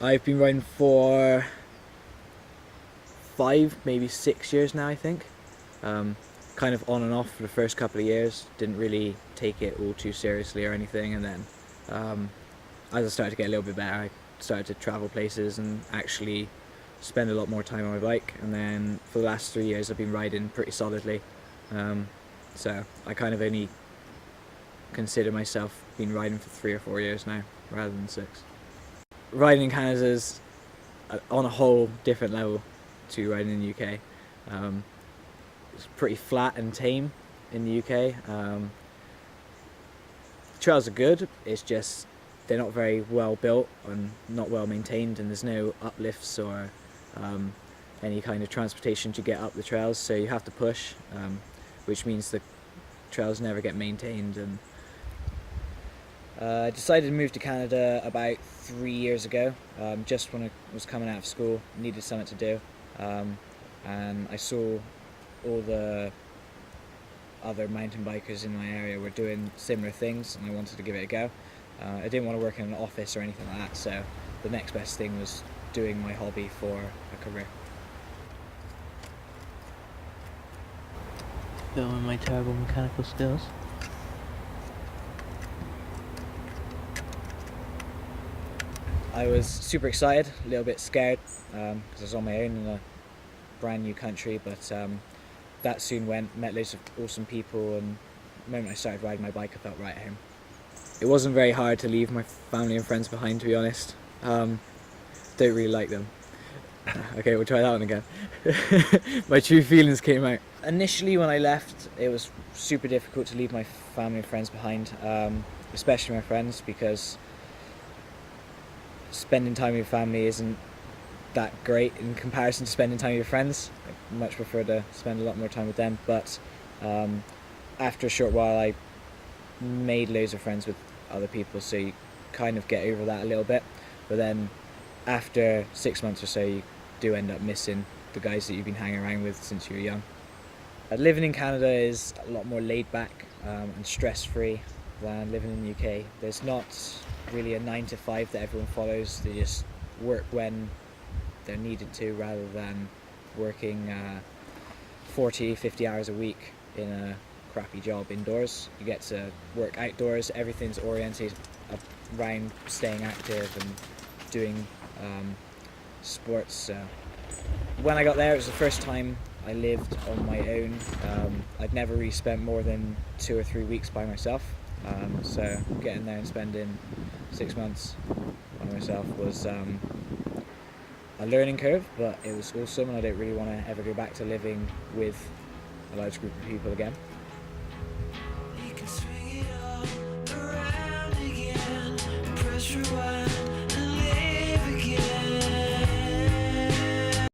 I've been riding for 5, maybe 6 years now, I think. Kind of on and off for the first couple of years. Didn't really take it all too seriously or anything, and then as I started to get a little bit better, I started to travel places and actually spend a lot more time on my bike. And then for the last 3 years, I've been riding pretty solidly. So I kind of only consider myself been riding for 3 or 4 years now, rather than 6. Riding in Canada is on a whole different level to riding in the UK. It's pretty flat and tame in the UK. Trails are good, it's just they're not very well built and not well maintained, and there's no uplifts or any kind of transportation to get up the trails, so you have to push, which means the trails never get maintained. And I decided to move to Canada about 3 years ago, just when I was coming out of school, needed something to do, and I saw all the other mountain bikers in my area were doing similar things, and I wanted to give it a go. I didn't want to work in an office or anything like that, so the next best thing was doing my hobby for a career. Filming my terrible mechanical skills. I was super excited, a little bit scared, because I was on my own in a brand new country, but that soon went, met loads of awesome people, and the moment I started riding my bike I felt right at home. It wasn't very hard to leave my family and friends behind, to be honest. Don't really like them. Okay, we'll try that one again. My true feelings came out. Initially when I left, it was super difficult to leave my family and friends behind, especially my friends, because spending time with your family isn't that great in comparison to spending time with your friends. I much prefer to spend a lot more time with them, but after a short while I made loads of friends with other people, so you kind of get over that a little bit, but then after 6 months or so you do end up missing the guys that you've been hanging around with since you were young. Living in Canada is a lot more laid back and stress-free than living in the UK. There's not really a 9 to 5 that everyone follows. They just work when they're needed to, rather than working 40, 50 hours a week in a crappy job indoors. You get to work outdoors, everything's oriented around staying active and doing sports. When I got there, it was the first time I lived on my own. I'd never really spent more than 2 or 3 weeks by myself, so getting there and spending 6 months by myself was a learning curve, but it was awesome, and I don't really want to ever go back to living with a large group of people again. You can swing it all around again, pressure